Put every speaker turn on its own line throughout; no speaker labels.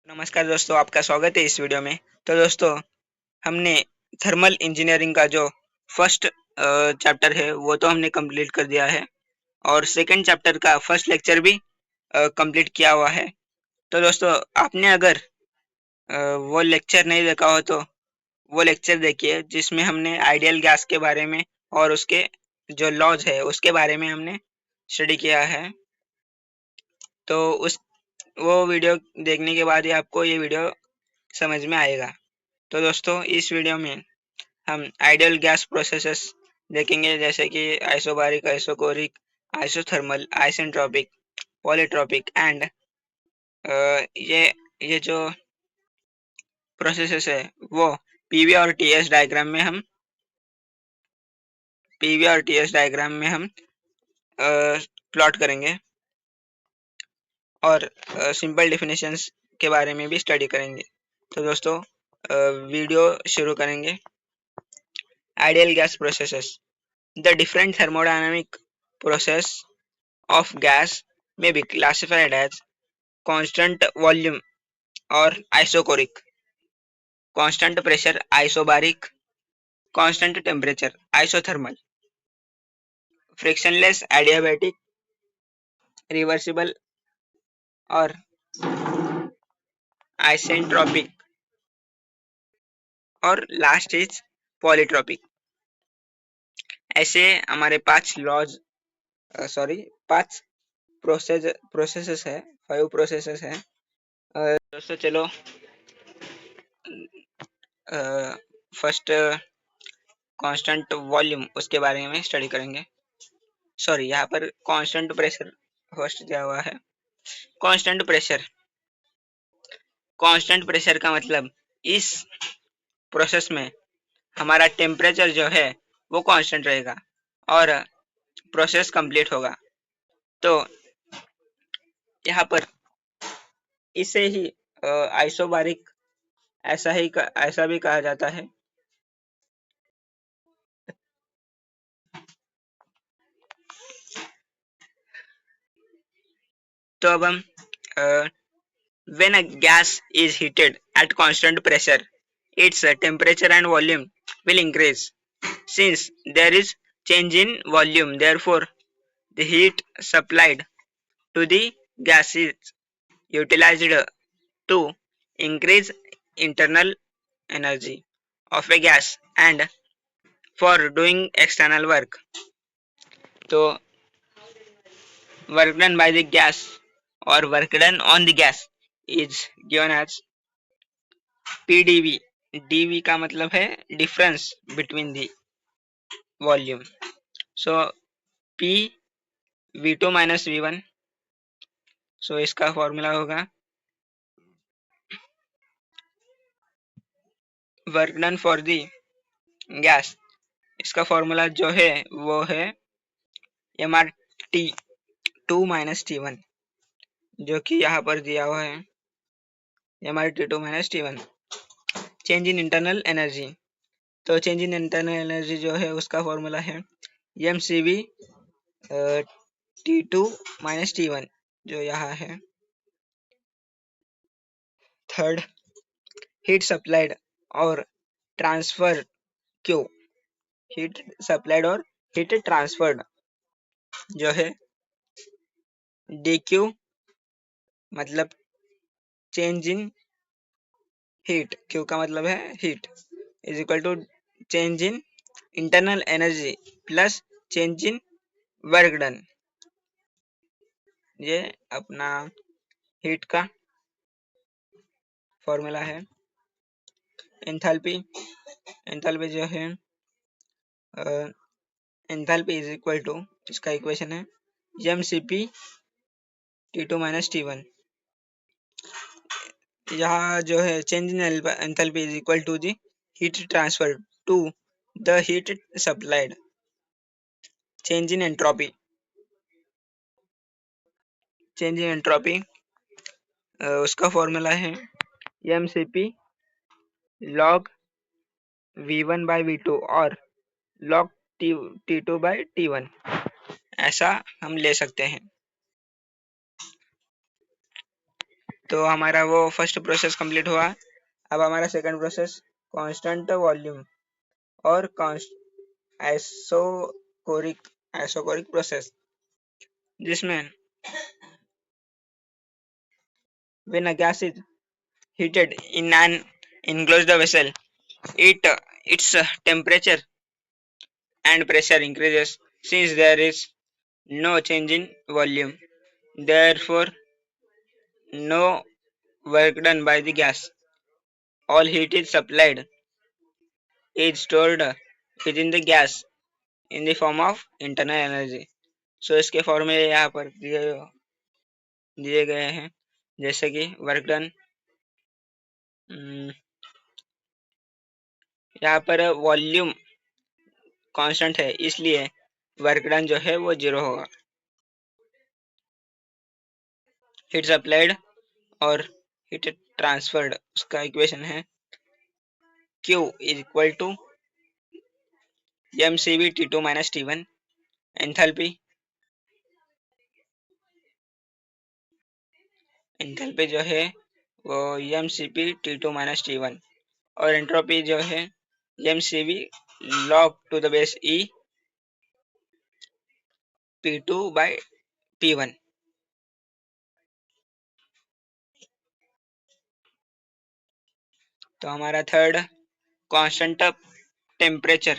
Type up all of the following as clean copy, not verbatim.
नमस्कार दोस्तों, आपका स्वागत है इस वीडियो में। तो दोस्तों, हमने थर्मल इंजीनियरिंग का जो फर्स्ट चैप्टर है वो तो हमने कंप्लीट कर दिया है और सेकंड चैप्टर का फर्स्ट लेक्चर भी कंप्लीट किया हुआ है। तो दोस्तों, आपने अगर वो लेक्चर नहीं देखा हो तो वो लेक्चर देखिए, जिसमें हमने आइडियल गैस के बारे में और उसके जो लॉज है उसके बारे में हमने स्टडी किया है। तो उस वो वीडियो देखने के बाद ही आपको ये वीडियो समझ में आएगा। तो दोस्तों, इस वीडियो में हम आइडियल गैस प्रोसेसेस देखेंगे, जैसे कि isobaric, isochoric, isothermal, isentropic, polytropic and ये जो प्रोसेसेस है वो पीवी और टीएस डायग्राम में हम प्लॉट करेंगे और सिंपल डेफिनेशंस के बारे में भी स्टडी करेंगे। तो दोस्तों, वीडियो शुरू करेंगे। Ideal gas processes: the different thermodynamic process of gas may be classified as constant volume or isochoric, constant pressure isobaric, constant temperature isothermal, frictionless adiabatic, reversible और isentropic, और लास्ट इज पॉलीट्रोपिक। ऐसे हमारे 5 processes है, 5 processes है। दोस्तों चलो, first constant volume उसके बारे में स्टडी करेंगे। सॉरी, यहाँ पर कांस्टेंट प्रेशर फर्स्ट दिया हुआ है। कांस्टेंट प्रेशर का मतलब इस प्रोसेस में हमारा टेम्परेचर जो है वो कांस्टेंट रहेगा और प्रोसेस कंप्लीट होगा। तो यहाँ पर इसे ही आइसोबारिक ऐसा भी कहा जाता है। तो अब हम when a gas is heated at constant pressure, its temperature and volume will increase. Since there is change in volume, therefore the heat supplied to the gas is utilized to increase internal energy of a gas and for doing external work. तो work done by the gas or work done on the gas is given as PdV. dV का मतलब है difference between the volume. So P V2 minus V1। सो इसका formula होगा work done for the gas. इसका formula जो है वो है MRT2 माइनस T1, जो कि यहाँ पर दिया हुआ है MRT2 minus T1। Change in internal energy, तो चेंज इन इंटरनल एनर्जी जो है उसका फॉर्मूला है MCV T2 माइनस T1, जो यहाँ है। थर्ड, हीट सप्लाइड और ट्रांसफर Q, हीट सप्लाइड और हीट ट्रांसफर्ड जो है DQ, मतलब चेंज इन हीट, Q का मतलब है heat, is equal to change in internal energy plus change in work done. ये अपना हीट का फॉर्मूला है। एंथैल्पी जो है एंथैल्पी इज इक्वल टू, इसका इक्वेशन है MCP T2 माइनस T1। यहाँ जो है change in enthalpy is equal to the heat transfer to the heat supplied. Change in entropy उसका फॉर्मूला है MCP log V1 by V2 और log T2 by T1, ऐसा हम ले सकते हैं। तो हमारा वो फर्स्ट प्रोसेस कंप्लीट हुआ। अब हमारा सेकंड प्रोसेस कांस्टेंट वॉल्यूम और आइसोकोरिक आइसोकोरिक प्रोसेस, जिसमें when a gas is heated in an enclosed vessel, its temperature and pressure increases since there is no change in volume. Therefore, no work done by the gas. All heat is supplied is stored within the gas in the form of internal energy. So इसके फॉर्मूले यहाँ पर दिए गए हैं, जैसे कि work done, यहाँ पर वॉल्यूम कांस्टेंट है इसलिए वर्क डन जो है वो 0 होगा। हीट सप्लाइड और हीट ट्रांसफर्ड, उसका इक्वेशन है Q is equal to mcv T2 minus T1। Enthalpy जो है वो mcp T2 minus T1 और एंट्रोपी जो है mcv log to the base e P2 by P1। तो हमारा थर्ड कांस्टेंट टेम्परेचर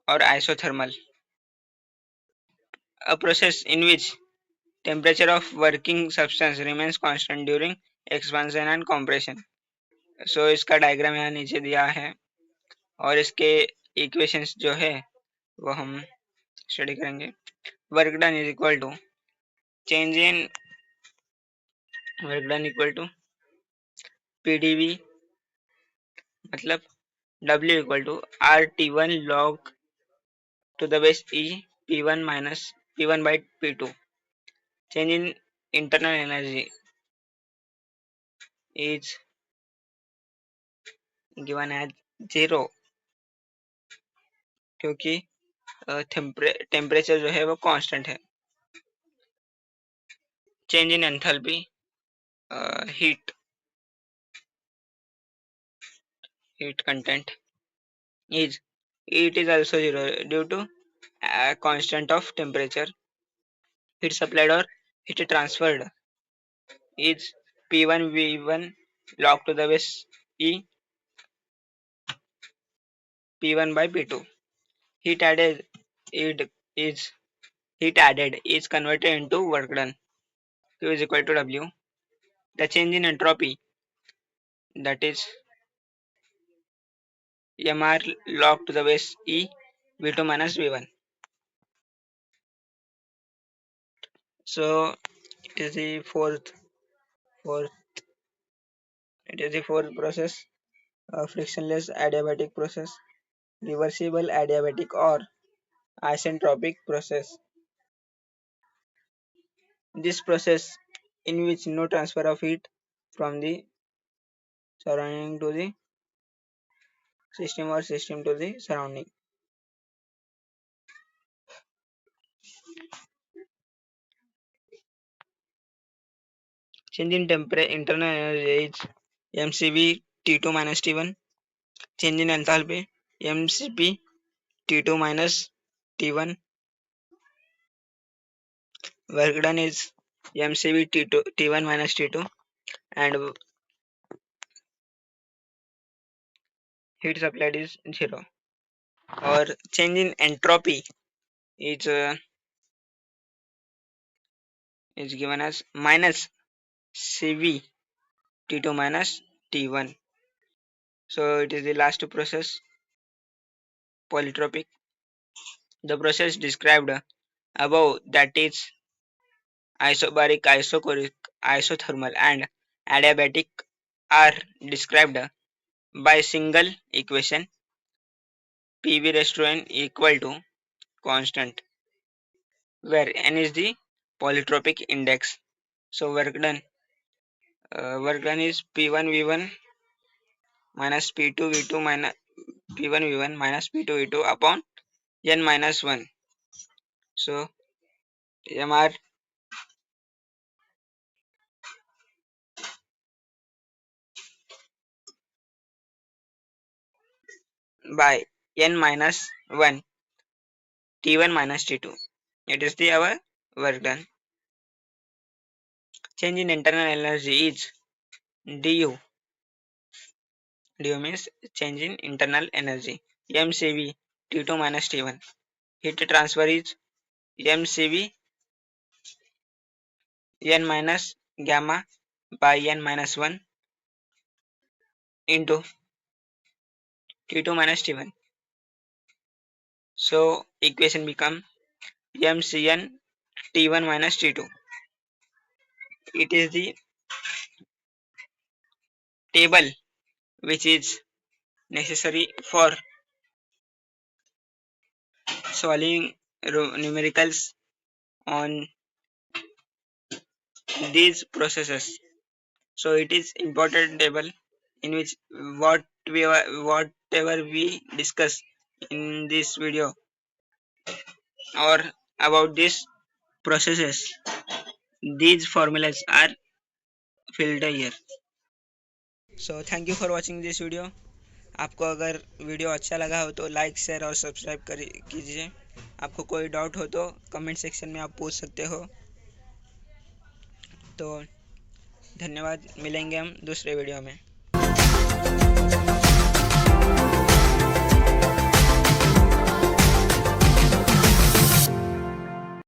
और isothermal, a process in which temperature of working substance remains constant during expansion and compression। सो इसका diagram यहाँ नीचे दिया है और इसके इक्वेशंस जो है वो हम स्टडी करेंगे। Work done is equal to change in work done equal to PDV, मतलब W equal to RT1 log to the base E P1 minus P1 by P2। change in internal energy is given as 0 क्योंकि temperature जो है वो constant है। Change in enthalpy heat content is it is also 0 due to a constant of temperature। heat supplied or heat transferred is P1 V1 log to the base E P1 by P2। heat added it is heat added is converted into work done, Q is equal to W। the change in entropy, that is MR log to the base E V2 minus V1। so it is the fourth process, frictionless adiabatic process, reversible adiabatic or isentropic process। This process in which no transfer of heat from the surrounding to the system or system to the surrounding। Change in internal energy is mcv T2 minus T1। change in enthalpy mcp T2 minus T1। work done is mcv T1 minus T2 and heat supplied is 0। or change in entropy is given as minus cv T2 minus T1। so it is the last process, polytropic। the process described above, that is isobaric, isochoric, isothermal and adiabatic, are described by single equation PV raised to n equal to constant, where n is the polytropic index। so work done is P1 V1 minus P2 V2 minus P1 V1 minus P2 V2 upon n minus 1। so MR by n minus 1 T1 minus T2. It is the our work done. Change in internal energy is du. Du means change in internal energy. MCV T2 minus T1. Heat transfer is MCV n minus gamma by n minus 1 into T2 minus T1. So equation become MCN T1 minus T2. It is the table which is necessary for solving numericals on these processes. So it is important table in which whatever we discuss in this video or about these processes, these formulas are filled here. So thank you for watching this video. आपको अगर video अच्छा लगा हो तो like share और subscribe कीजिए। आपको कोई डाउट हो तो कमेंट सेक्शन में आप पूछ सकते हो। तो धन्यवाद, मिलेंगे हम दूसरे वीडियो में।